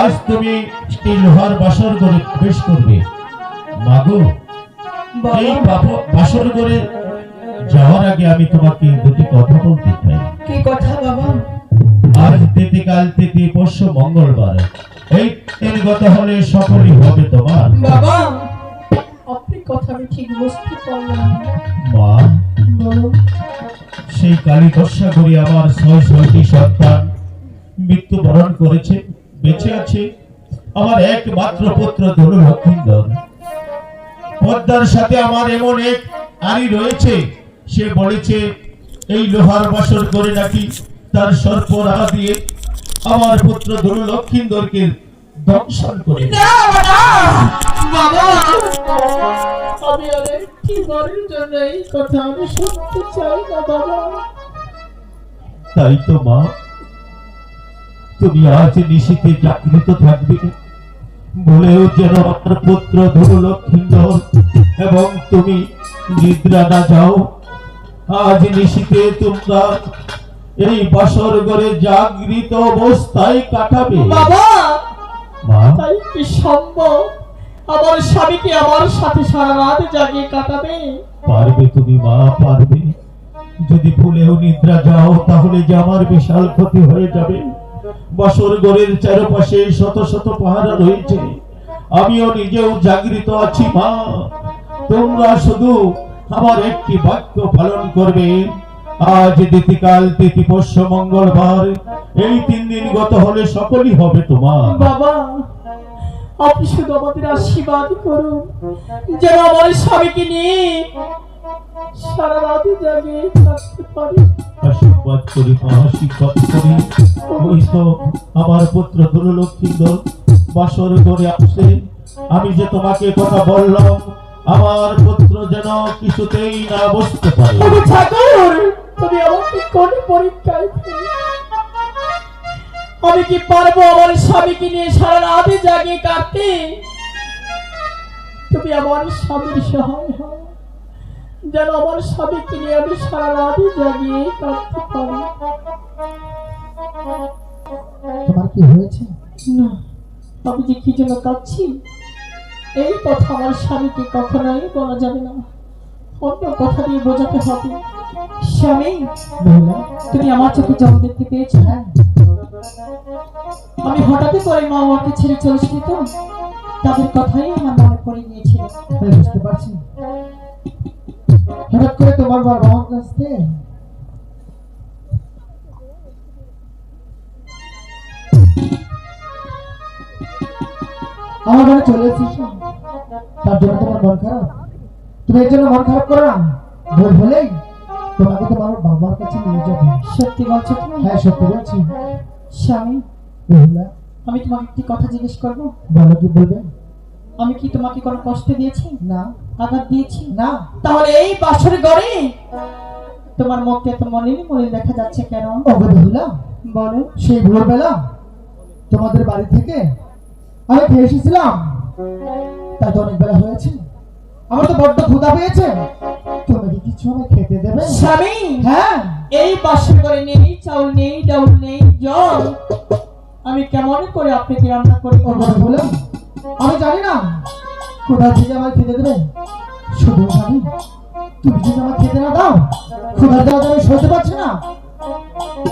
আজ তুমি এই লোহার বাসর ঘরে প্রবেশ করবে। মাগো, এই বাসর ঘরে যাওয়ার আগে আমি তোমাকে দুটি কথা বলতে চাই। কি কথা বাবা? আজ তিথি, কাল তিথি, পরশু মঙ্গলবার, এই তিন গত হলে সকলই হবে তোমার। বাবা, আপনি কথা আমি ঠিক বুঝতে পারলাম না। মা, বলুন। সেই কালী দশা করে আমার ৬টি সন্তান মৃত্যুবরণ করেছে, বেঁচে আছে আমার একমাত্র পুত্র ধনু লক্ষিন্দর। পদ্মার সাথে আমার এমন এক আরি রয়েছে, সে বলেছে এই লোহার বাসর করে নাকি তার সর্পরা দিয়ে আমার পুত্র ধনু লক্ষিন্দরকে দংশন করে। বাবা, আমি আরেকটি বারের জন্য এই কথা আমি শুনতে চাই না বাবা। তাই তো মা, তুমি আজ নিশীথে জাগৃত থাকবে, বলেও যেন আমার পুত্র ধনু লক্ষিন্দর এবং তুমি নিদ্রা না যাও। আজ নিশীথে তোমরা এই বাসর ঘরে জাগৃত অবস্থায় কাটাবে। বাবা, মা, তাই কি সম্ভব আমার স্বামীকে আমার সাথে সারা রাত জাগিয়ে কাটাবে? পারবে তুমি মা, পারবে। যদি ভুলেও নিদ্রা যাও তাহলে যে আমার বিশাল ক্ষতি হয়ে যাবে। বাসর ঘরের চারপাশে শত শত পাহারা রয়েছে, আমিও নিজেও জাগৃত আছি মা। তোমরা শুধু আমার একটি বাক্য পালন করবে। আজ তিথি, কাল তিথি, পরশু মঙ্গলবার, এই 3 দিন গত হলে সকলই হবে তোমার। বাবা, আপনি শুধু আমাদের আশীর্বাদ করুন যেন আমার স্বামীকে নিয়ে সারা রাত জাগিয়ে থাকতে পারি। আশীর্বাদ করি মা, আশীর্বাদ করি। ওই তো আমার পুত্র ধনু লক্ষিন্দর বাসর ঘরে আসে। আমি যে তোমাকে কথা বললাম, আমার পুত্র যেন কিছুতেই না বসতে পারে। ঠাকুর, তুমি আমাকে কোন পরীক্ষায় ফেলো? আমি কি পারবো আমার স্বামীকে নিয়ে সারা রাত জাগিয়ে কাটতে? তুমি আমার স্বামীর সহায় হও যেন আমার স্বামীকে নিয়ে আমি সারা রাত জাগিয়ে কাটতে পারি। তোমার কি হয়েছে? না, আমি যে কি জন্য কাঁদছি এই কথা আমার স্বামীকে কখনোই বলা যাবে না, অন্য কথা দিয়ে বোঝাতে হবে। স্বামী, তুমি আমার চোখে জল দেখতে পেয়েছো? আমি হঠাৎই করে মা বাবাকে ছেড়ে চলেছি, তো তাদের কথাই আমার মনে পড়ে গিয়েছিল। বুঝতে পারছি, হঠাৎ করে তোমার বাবা আমার কাছ থেকে আমার বাড়ি চলে এসেছিস, তার জন্য তোমার মন খারাপ? তুমি এর জন্য মন খারাপ করো না। ভুল হলেই তোমাকে তোমার বাবার কাছে নিয়ে যাবে। সত্যি বলছো তুমি? হ্যাঁ, সত্যি বলছি। স্বামী, বেহুলা, আমি তোমাকে একটি কথা জিজ্ঞেস করবো? বলো, কি বলবে? আমি কি তোমাকে কোনো কষ্ট দিয়েছি? না। আঘাত দিয়েছি? না। তাহলে এই বাসর ঘরে তোমার মুখে এত মলিন মলিন দেখা যাচ্ছে কেন? ওগো বেহুলা, বলো। সেই ভোরবেলা তোমাদের বাড়ি থেকে আমি খেয়ে এসেছিলাম, তাই তো অনেক বেলা হয়েছে, আমার তো বড্ড ক্ষুধা পেয়েছে। তুমি কি কিছু আমায় খেতে দেবে? স্বামী, হ্যাঁ। এই বাসর ঘরে নেই চাউল, নেই ডাউল, নেই জল, আমি কেমন করে আপনাকে রান্না করি? ওগো বেহুলা, আমি জানি না কোথা থেকে আমার খেতে দেবে। শুধু জানি তুমি যদি আমার খেতে না দাও, ক্ষুধা দেওয়া আমি সইতে পারছি না।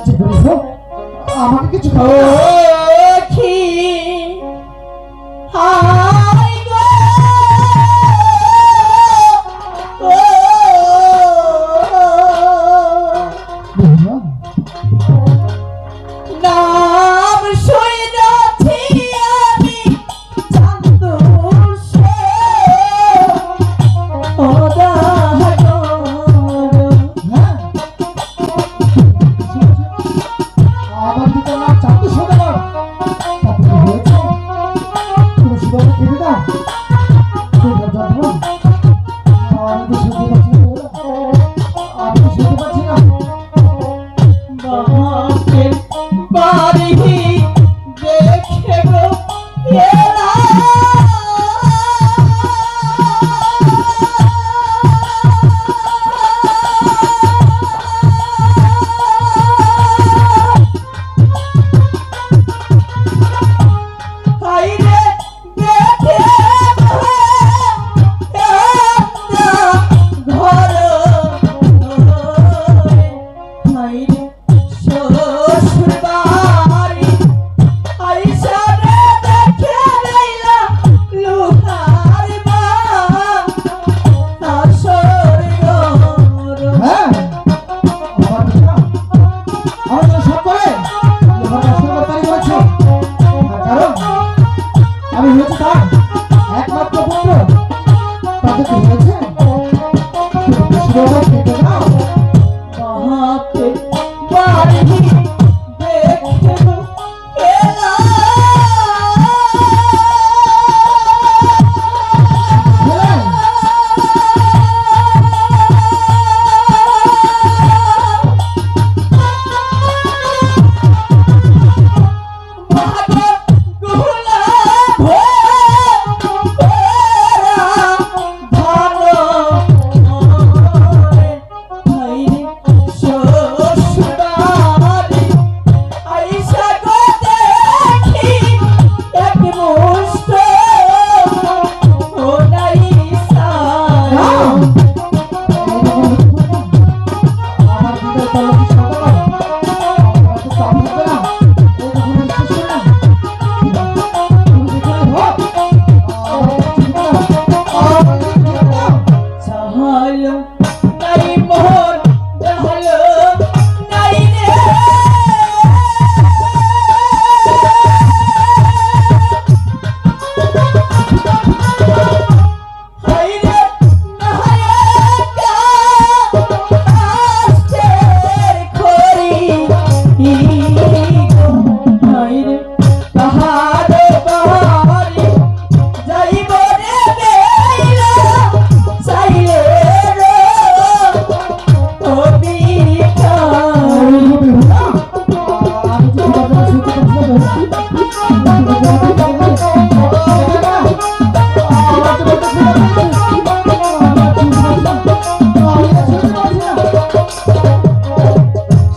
যে করেছো, আমাকে কিছু খাও। কি হাই গো, বেহুলা, নাম শুয়ে যাচ্ছি আমি চাঁদ সে হ্যাঁ, আমার পিতার নাম চাঁদু সদাগর। তাতে কি হয়েছে? তুমি শুধু আমাকে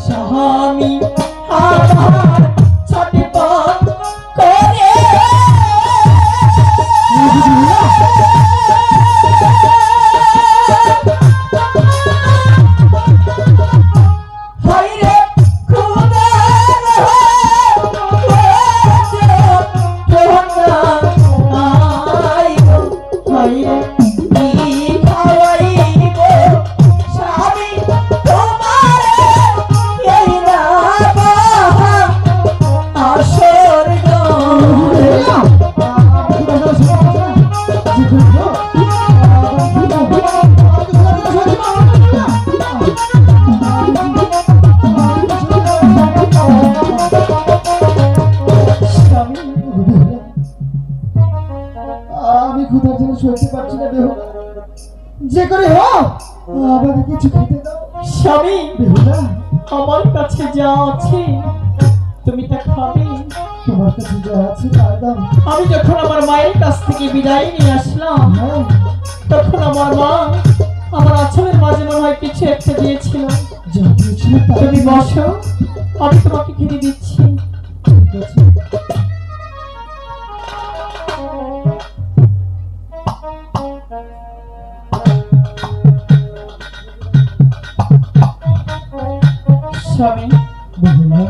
স্বামী আমার ছটপট করে হায়রে খোদার হায়রে কি খাওয়াইব স্বামী তোমার এই রাবা আসর স্বামী আমি ক্ষুধার জন্য সইতে পারছি না বেহুলা, যে করে হোক আমাকে কিছু খেতে দাও স্বামী বেহুলা। আমার কাছে যা আছে তুমি তা খাবে। তোমার কাছে যা আছে তাই দাও। আমি যখন আমার মায়ের কাছ থেকে বিদায় নিয়ে আসলাম হ্যাঁ, তখন আমার মা আমার আঁচলের মাঝে মনে হয় কিছু একটা দিয়েছিল। যা দিয়েছিল তাই তুমি বসো, আমি তোমাকে খেতে দিচ্ছি। ঠিক আছে। স্বামী বেহুলা,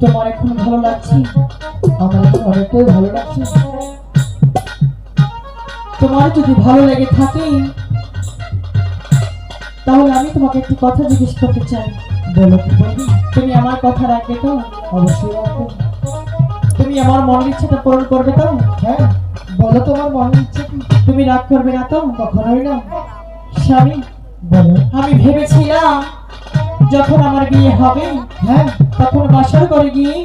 তোমার এখন ভালো লাগছে? আমার এখন অনেকটাই ভালো লাগছে। তোমার যদি ভালো লেগে থাকে তাহলে আমি তোমাকে একটি কথা জিজ্ঞেস করতে চাই। বলো কি বলবি? তুমি আমার কথা রাখবে তো? অবশ্যই রাখবো। তুমি আমার মনের ইচ্ছাটা পূরণ করবে তো? হ্যাঁ, বলো তোমার মনের ইচ্ছা কি? তুমি রাগ করবে না তো? কখনোই না। স্বামী বলো। আমি ভেবেছিলাম যখন আমার বিয়ে হবে হ্যাঁ, তখন বাসার ঘরে গিয়ে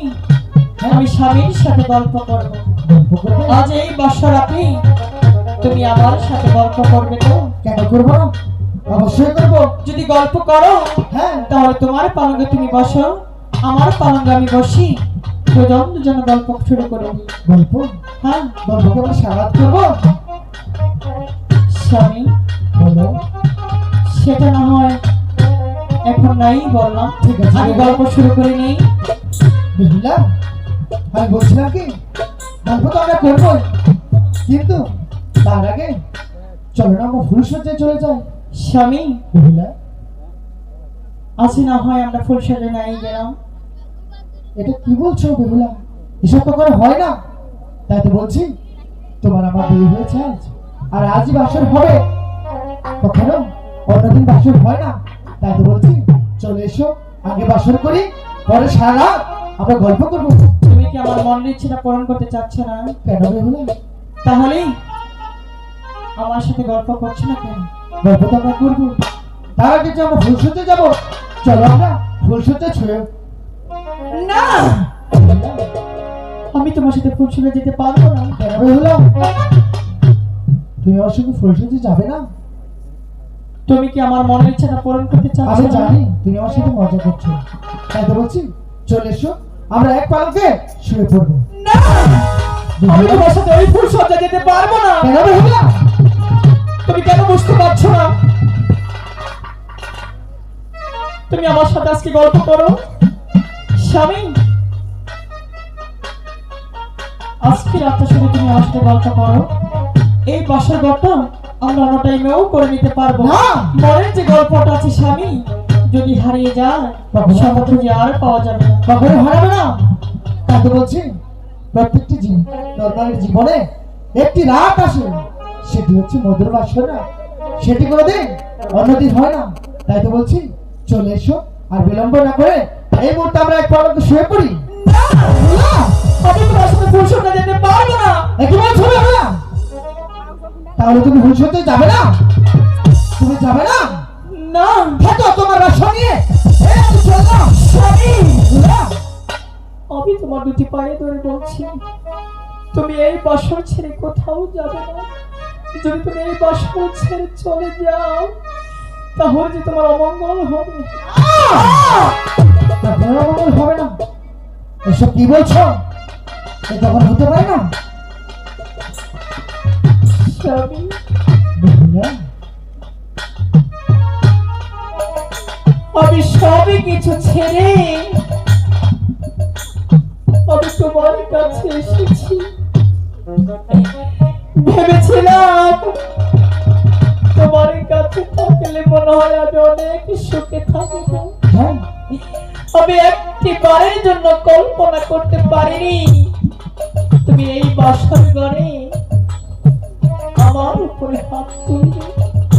আমি স্বামীর সাথে গল্প করব। গল্প করবে? আজ এই বাসা রাতে তুমি আমার সাথে গল্প করবে তো? কেন করবো না? অবশ্যই করবো। যদি গল্প করো হ্যাঁ, তাহলে তোমার পালঙ্গে তুমি বসো, আমার পালঙ্গে আমি বসি, দুজন গল্প শুরু করে দিই। গল্প? হ্যাঁ গল্পকে আমরা সারাত করবো। স্বামী, বলো। সেটা না হয় এখন নাই বললাম, ঠিক আছে। আমি গল্প শুরু করে নেই। বেহুলা, আমি বলছিলাম কি গল্প তো আমরা করবোই, কিন্তু তার আগে চলো না আমরা ফুলসজ্জায় চলে যাই। স্বামী, বেহুলা, আছে না হয় আমরা ফুল সাজে নাই গেলাম। এটা কি বলছো বেহুলা? এসব তো করে হয় না। তাই তো বলছি তোমার আমার বিয়ে হয়েছে আজ, আর আজই বাসর হবে, কখনো অন্যদিন বাসর হয় না। তাই তো বলছি চলে এসো, আগে বাসর করি, পরে সারা রাত আমরা গল্প করবো। তুমি কি আমার মনের ইচ্ছেটা পূরণ করতে চাচ্ছ না? কেন বেহুলা? তাহলে আমার সাথে গল্প করছো না কেন? গল্প তো আমরা করবো, তার আগে যে আমরা ফুলসজ্জায় যাবো, চলো আমরা ফুলসজ্জা ছুঁয়ে। না, আমি তোমার সাথে ফুল সাজে যেতে পারবো না। কেন বেহুলা? তুমি আমার সঙ্গে ফুলসজ্জায় যাবে না? তুমি কি আমার মনের ইচ্ছাটা পূরণ করতে চাচ্ছ আমি না? জানি তুমি আমার সাথে মজা করছো, তাই তো বলছি চলে এসো, আমরা এক পালকে শুয়ে পড়বো। না, আমি তোমার সাথে ওই ফুল সজ্জা যেতে পারবো না। কেন বেহুলা? তুমি কেন বুঝতে পারছো না? তুমি আমার সাথে আজকে গল্প করো। স্বামী, আজকে রাতটা শুধু তুমি আমার সাথে গল্প করো। এই বাসার গল্পটা আমরা অন্য টাইমেও করে নিতে পারবো। না। মনের যে গল্পটা আছে স্বামী, যদি হারিয়ে যায় সেটা খুঁজে আর পাওয়া যাবে না। কখনো হারাবে না। তাই তো বলছি প্রত্যেকটি নর্মাল জীবনে একটি রাত আসে, সেটি হচ্ছে মধুর বাসর রাত, সেটি কোনোদিন অন্যদিন হয় না। তাই তো বলছি চলে এসো, আর বিলম্ব না করে এই মুহূর্তে আমরা এক পালকে শুয়ে পড়ি। না, আমি তোমার সাথে ফুল সজ্জা যেতে পারবো না। একই বলছো বেহুলা? তাহলে তুমি ভবিষ্যতে যাবে না? তুমি যাবে না? না, হয়তো তোমার বাসা নিয়ে এই আমি চললাম। স্বামী, বেহুলা, আমি তোমার দুটি পায়ে ধরে বলছি তুমি এই বাসর ছেড়ে কোথাও যাবে না। যদি তুমি এই বাসর ছেড়ে চলে যাও তাহলে যে তোমার অমঙ্গল হবে। তারপরে অমঙ্গল হবে না। এসব কি বলছো? এ তখন হতে পারে না। স্বামী, বেহুলা, আমি সবই কিছু ছেড়ে আমি তোমার কাছে এসেছি। ভেবেছিলাম তোমার কাছে থাকলে মনে হয় আমি অনেক সুখে থাকবো। হ্যাঁ, আমি একটি বারের জন্য কল্পনা করতে পারিনি তুমি এই বাসার ঘরে আমার উপরে হাত তুলবে।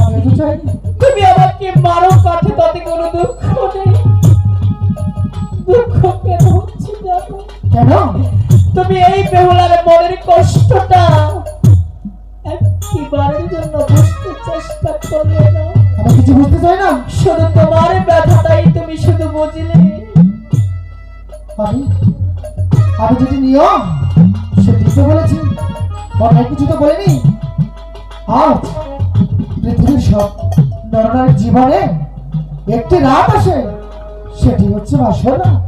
আমি তো চাইনি। তুমি আমাকে মারো কাটে, তাতে কোনো দুঃখ নেই। দুঃখ কেন হচ্ছে জানো? কেন? তুমি এই বেহুলার মনের কষ্টটা একটিবারের জন্য বুঝতে চেষ্টা করলে না। আমি কিছু বুঝতে চাই না। শুধু তোমার ব্যথাটাই তুমি শুধু বুঝলে। আমি আমি যেটি নিয়ম সেটি তো বলেছি, অনেক কিছু তো বলিনি। আজ পৃথিবীর সব নরনারীর জীবনে একটি রাত আসে, সেটি হচ্ছে বাসর রাত।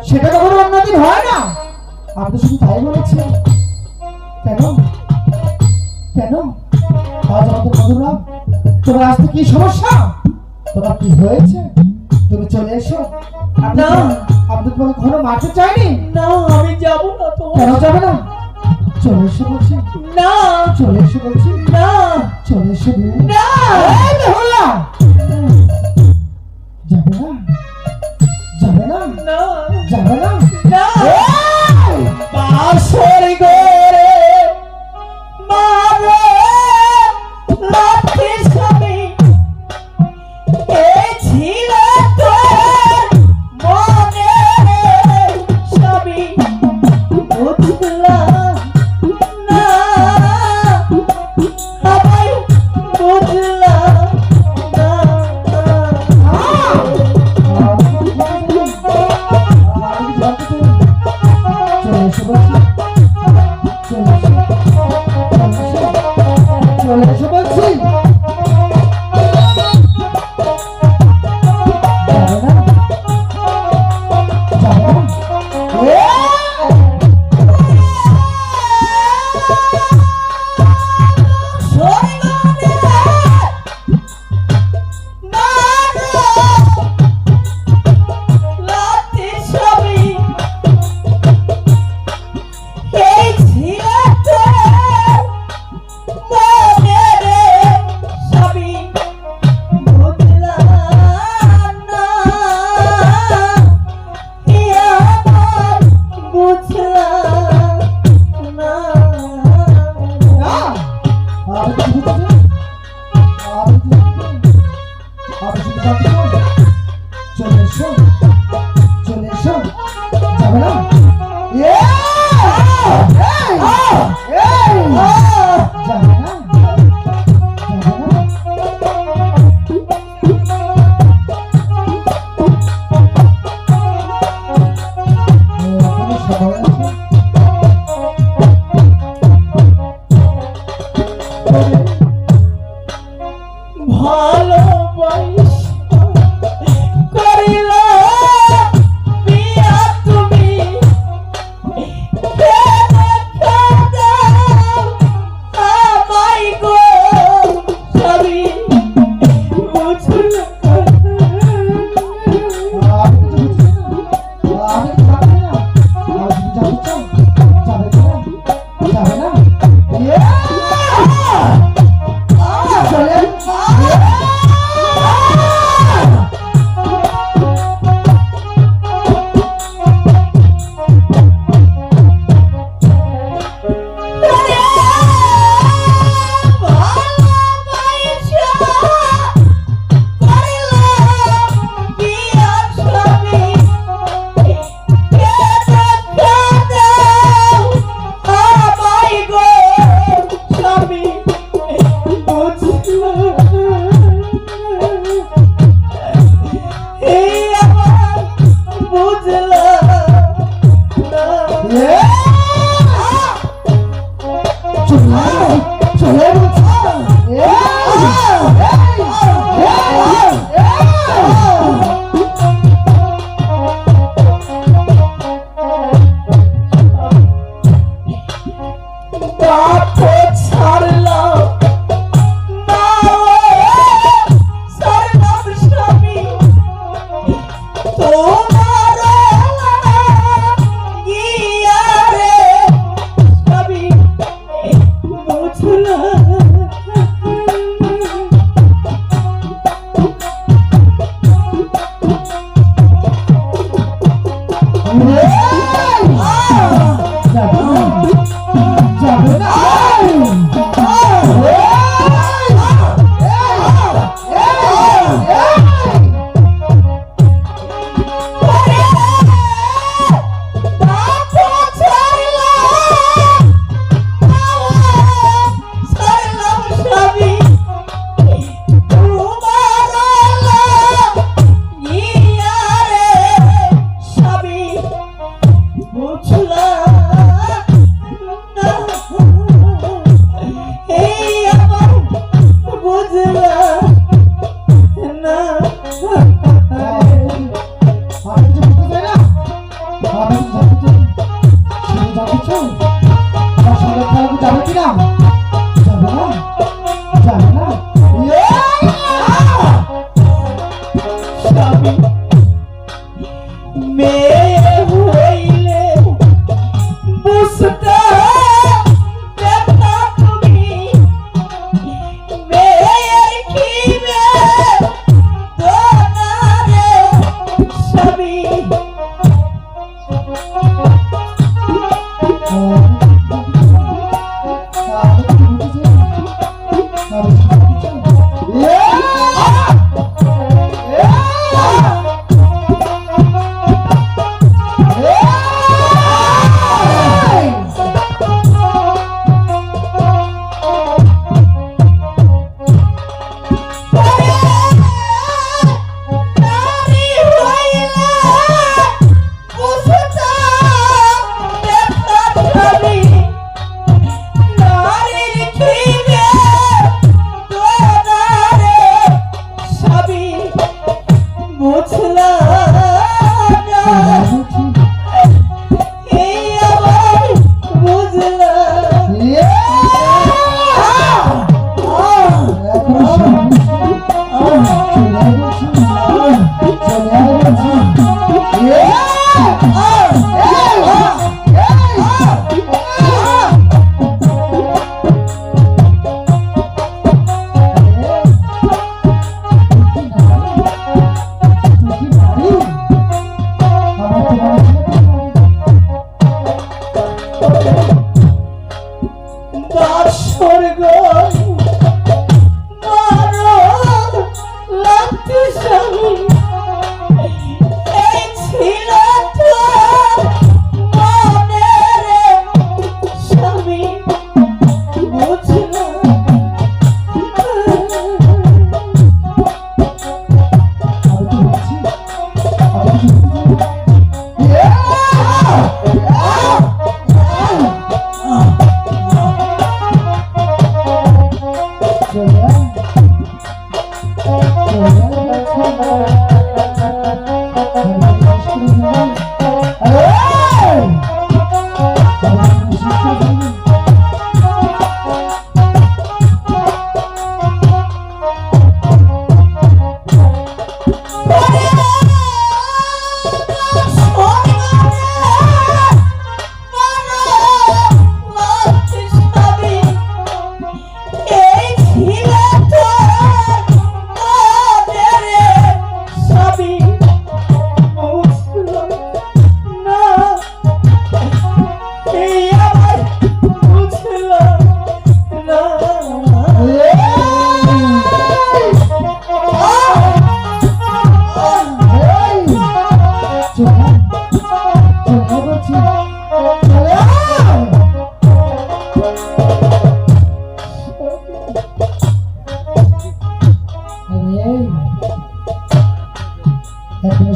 সেটা কখনো অন্যদিন হয় না। আমি তো শুধু তাই বলেছি। কেন কেন আজ আমাদের মধুরা, তোমার আসতে কি সমস্যা? তোমার কি হয়েছে? তুমি চলে এসো। না। আমি তোমাকে কখনো মারতে চাইনি। না, আমি যাবো না তো। কেন যাবে না? চলে এসো বলছি। না, চলে এসো বলছি। না, চলে এসো বলছি। না। এই বেহুলা! যাবে না? যাবে না? না, যাবে না? না। এই! বাসর ঘরে মারো লাথি স্বামী, এ ছিল তোর মনের স্বামী। বুঝলাম না, আমায় বুঝলাম না। চলে এসো বলছি। চলে এসো। চলে এসো বলছি। যাবে না? যাবে না? না! আমি তো শুধু বলছি। আমি তো শুধু বলছি। চলে এসো। চলে এসো। যাবে না? এই! যাবে না? যাবে না? এখনো সময় আছে। ভালোবাসা করিলা বিয়া তুমি, কেন কাঁদাও আমায় গো স্বামী? বুঝলে আমি তো বুঝছি না। আমি তো যাবে না। আমি শুধু জানতে চাই। যাবে না? যাবে না? বাপ ছাড়লাম না ছাড়লাম স্বামী তোমার গিয়ারে স্বামী বুঝলাম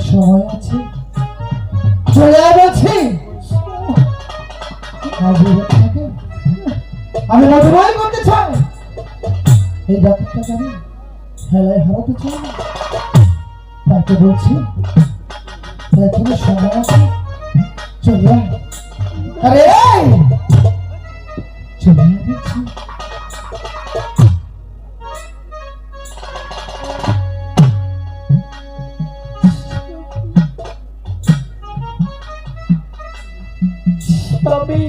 সময় আছে চলে বলছি আমি মধুময় করতে চাই এই ডাক্তারটা জানি হেলায় হারাতে চাই না তাকে বলছি এখনো সময় আছে চলে আরে চলে যাচ্ছে। স্বামী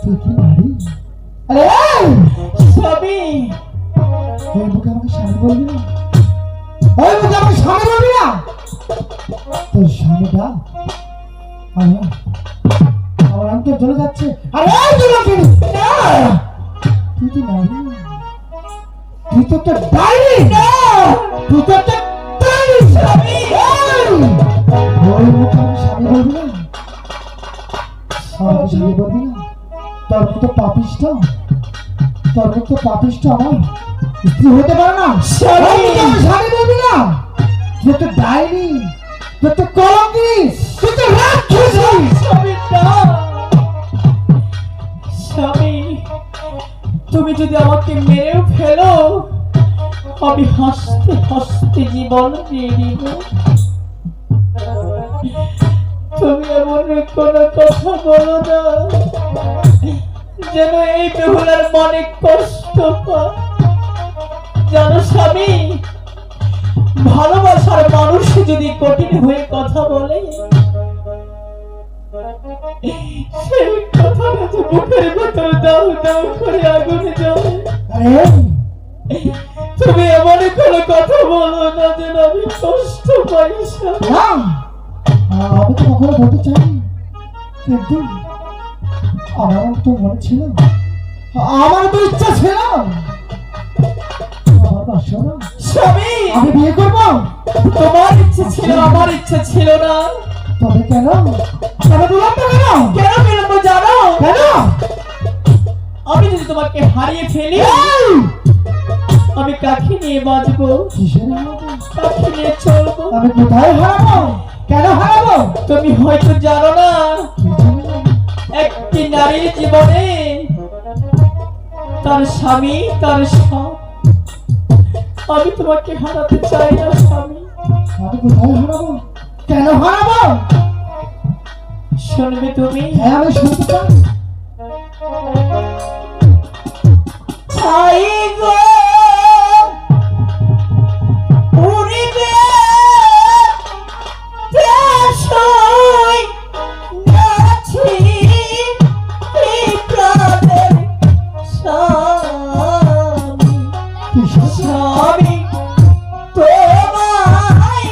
তুই কি নারী? আরে স্বামী ওই মুখে আমাকে স্বামী বলবি না, ওই মুখে আমাকে স্বামী বলবি না। তোর স্বামীটা আমার আমার আমি তো চলে যাচ্ছে। আরে তুই নাকি তুই তো নারী, তুই তো একটা ডাইনি, তুই তো একটা ডাইনি। স্বামী ওই মুখে আমাকে স্বামী বলবি না, আমাকে স্বামী বলবি না। তোর মতো পাপিষ্ঠ, তোর মতো পাপিষ্ঠ আমার স্ত্রী হতে পারে না। স্বামী! ওই মুখে আমাকে স্বামী বলবি না। তুই একটা ডাইনি, তুই একটা কলঙ্কি, তুই একটা রাক্ষসী। স্বামী না। স্বামী তুমি যদি আমাকে মেরেও ফেলো আমি হাসতে হাসতে জীবন দিয়ে দিব। তুমি এমন কোন কথা বলো না যেন এই বেহুলার মনে কষ্ট পায়। জানো স্বামী, ভালোবাসার মানুষ যদি কঠিন হয়ে কথা বলে সেই কথাটা যে মুখের ভেতর দাও দাও করে আগুন জ্বলে। আরে তুমি এমন কোনো কথা বলো না যেন আমি কষ্ট পাই। স্বামী না, আমি তো কখনো বলতে চাইনি, কিন্তু আমার তো মনে ছিল, আমার তো ইচ্ছা ছিল আমার বাসনা স্বামী আমি বিয়ে করব। তোমার ইচ্ছে ছিল আমার ইচ্ছে ছিল না। তবে কেন, তবে বললাম তো কেন, কেন বিলম্ব জানো? কেন? আমি যদি তোমাকে হারিয়ে ফেলি এই! আমি কাকে নিয়ে বাঁচবো, কিসের হারাবো? কাকে নিয়ে চলবো? আমি কোথায় হারাবো, কেন হারাবো? তুমি হয়তো জানো না কি জানি না। একটি নারীর জীবনে তার স্বামী তার সব। আমি তোমাকে হারাতে চাই না স্বামী। আমি কোথায় হারাবো, কেন হারাবো? শুনবে তুমি? হ্যাঁ আমি শুনতে চাই। ছাই গো উড়িবে দেশই নাছি এই প্রাণের স্বামী। কিসের স্বামী তোমায়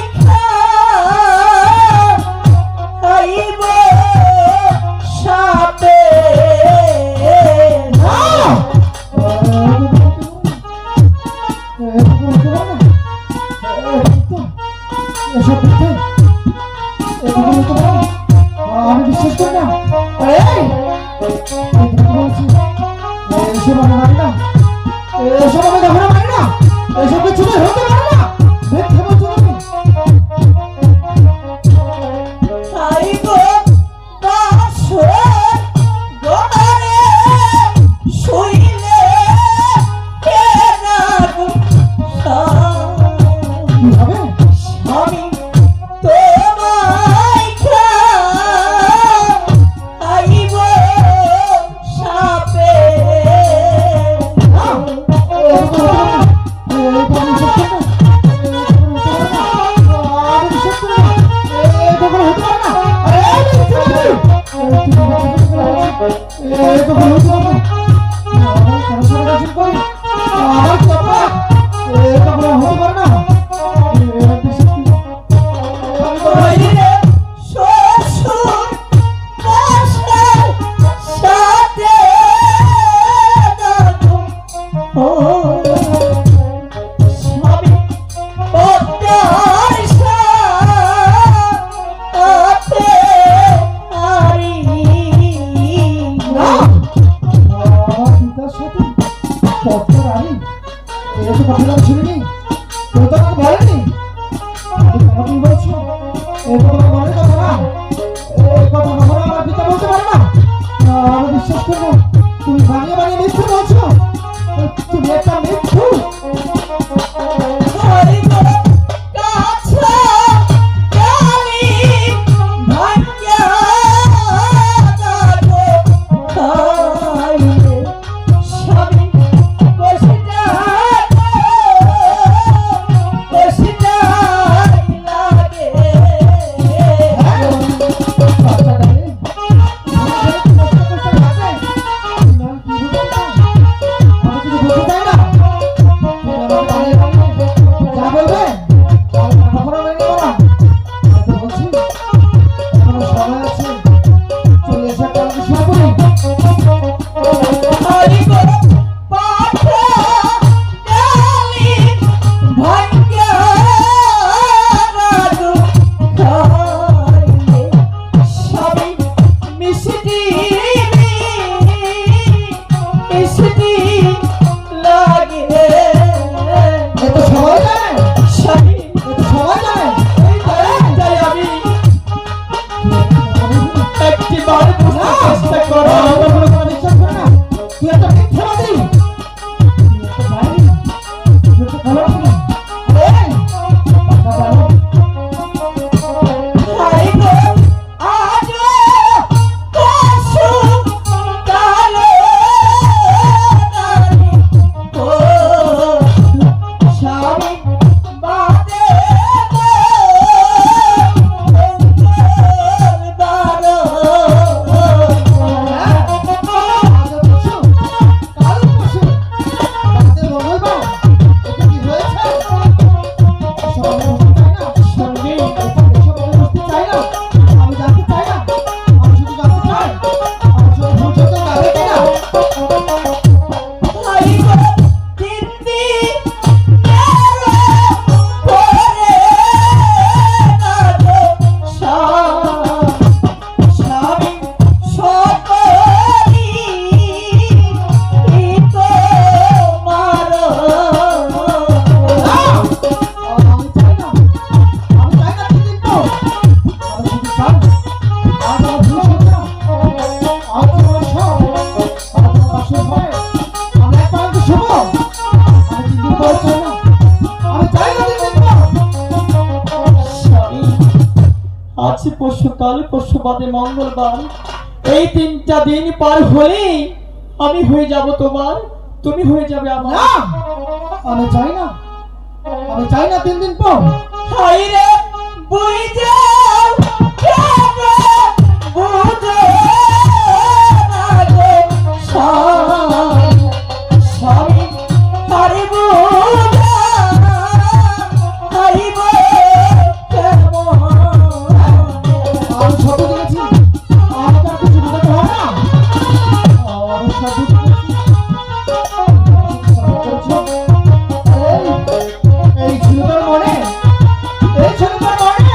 খাইব সাপে। আমি বিশ্বাস করি না। এসব আমি মানি না, এসব আমি কখনো মানি না, এসব কিছু হতে পারে না। মিথ্যে বলছো তুমি। খাইব বাসর গড়ে শুইলে কেনার কি হবে? স্বামী তোমায় খাইব সাপে। হইলে শ্বশুর মশাই সাথে নাগো। ও স্বামী পদ্মার সাথে আরি না। শুনিনি, কেউ তো আমাকে বলেনি। তুমি বলছো এই কথা মনে কথা না, এই কথা কখনো আমার পিতা বলতে পারে না। আমি বিশ্বাস করবো তুমি বানিয়ে বানিয়ে মিথ্যে বলছো, তুমি একটা মিথ্যু। পরশু বাদে মঙ্গলবার, এই 3টা দিন পার হলে আমি হয়ে যাব তোমার, তুমি হয়ে যাবে আমার। না, আমি চাই না, আমি চাই না 3 দিন পর। হাই রে বুঝে কেমন বুঝে না গো স্বামী, আরে বুঝে হাই গো কেমন। আমি সব বুঝেছি, আমাকে আর কিছু বোঝাতে হবে না। আমি সব বুঝেছি। এই ছিল তোর মনে, এই ছিল তোর মনে।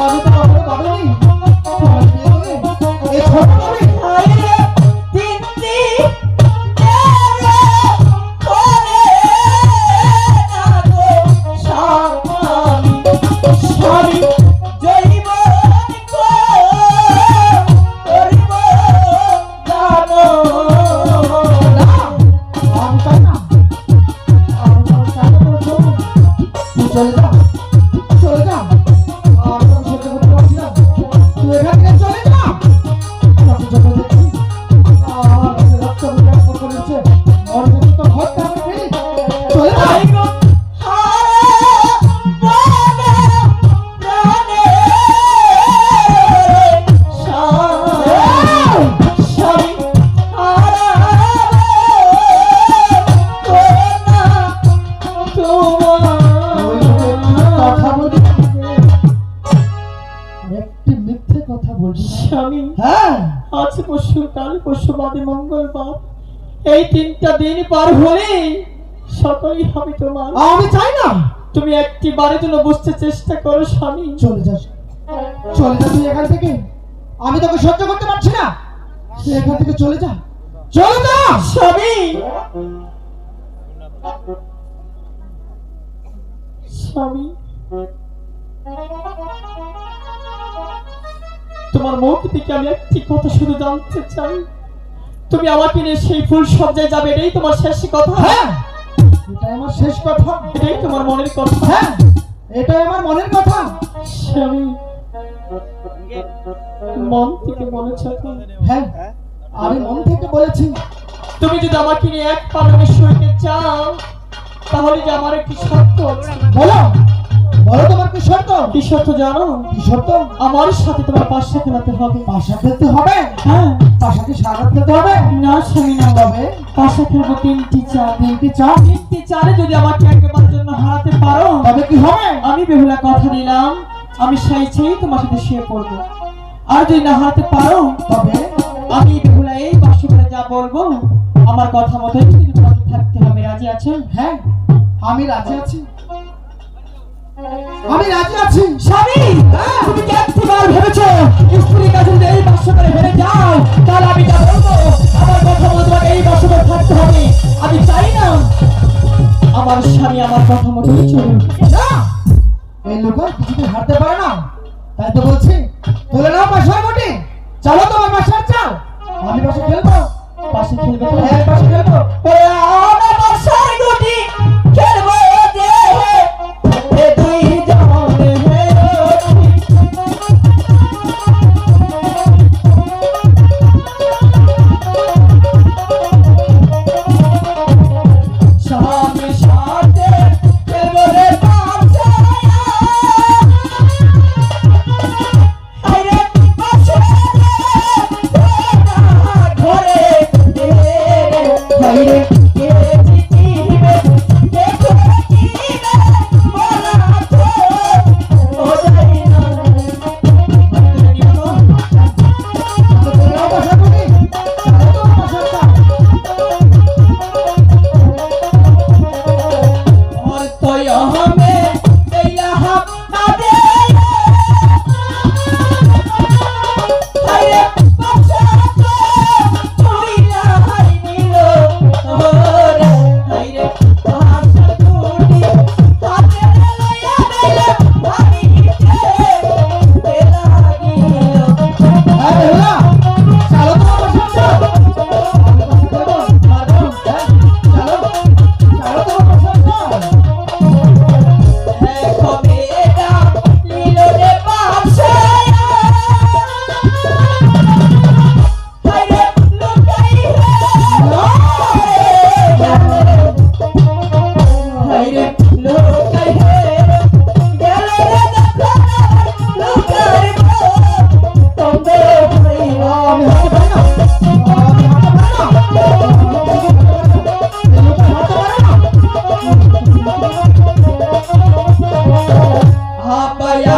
আমি তো কখনো ভাবিনি তোমার বিয়ে হবে এই ছোট করে। হাই রে তিনটি তেরে করে না গো স্বামী, স্বামী জৈব করিব জানো না, আমি চাই না, আমি চাই না তোর ছোট। তুই চলে যা, চলে যা। আমি তো সহ্য করতে পারছি না, তুই এখান থেকে চলে যা। আমি যখন দেখছি আমার কাছে রক্ত বিকাশ করেছে, ওর ভেতর তো ঘরটা আমি ফেলি। চলে যা। হাই গো হারে প্রাণে প্রাণে স্বামী কথা বলি, একটি মিথ্যে কথা বলবি না। স্বামী হ্যাঁ, আজ পরশু কাল পরশু বাদে মঙ্গলবার, এই 3টা দিন পার হলে সকলেই হবে তোমার। আমি চাই না। তুমি একটি বারের জন্য বুঝতে চেষ্টা করো স্বামী। চলে যা, চলে যা তুই এখান থেকে। আমি তোকে সহ্য করতে পারছি না, তুই এখান থেকে চলে যা, চলে যা। স্বামী স্বামী তোমার মুখ থেকে আমি একটি কথা শুধু জানতে চাই, তুমি আমাকে নিয়ে সেই ফুল সজ্জায় যাবে, এটাই তোমার শেষ কথা? হ্যাঁ, এটাই আমার শেষ কথা। এটাই তোমার মনের কথা? হ্যাঁ, এটাই আমার মনের কথা। স্বামী মন থেকে বলেছ তো? হ্যাঁ, আমি মন থেকে বলেছি। তুমি যদি আমাকে নিয়ে এক পালনে শুইতে চাও তাহলে যে আমার একটি শর্ত আছে। বলো, বলো তোমার কি শর্ত? কি শর্ত জানো? কি শর্ত? আমার সাথে তোমার পাশা খেলাতে হবে। পাশা খেলতে হবে? হ্যাঁ। পাশা কি সাগর খেলতে হবে? না স্বামী না, তবে পাশা খেলবো 3টি চার। 3টি চার? 3টি চারে যদি আমাকে একবারের জন্য হারাতে পারো তবে কি হবে? আমি বেহুলা কথা দিলাম আমি সেই চেয়ে তোমার সাথে শুয়ে পড়বো। আর যদি না হারাতে পারো তবে আমি বেহুলা এই বাসে করে যা বলবো আমার কথা মতোই কিন্তু তোমাকে থাকতে হবে। রাজি আছো? হ্যাঁ, আমি রাজি আছি, আমি রাজি আছি। স্বামী তুমি কি একবার ভেবেছো স্ত্রীর কাছে যদি এই বাসে করে হেরে যাও তাহলে আমি যা বলবো আমার কথা মতো তোমাকে এই বাসে করে থাকতে হবে? আমি চাই না আমার স্বামী আমার কথা মতোই চলুন। না, এই লোক কিছুতে হারতে পারে না, তাই তো বলছি তুলে নাও বাসার মোটি, চলো তোমার বাসার চাল। আমি বাসা খেলবো। পাশে খেলবে তো? হ্যাঁ, বাসা খেলবো। ওরে আমার বাসার গুটি খেলবো যে এ তুই জানে হে স্বামী সাথে খেলবো রে পাশে আরে পাশে ঘরে হাপায়া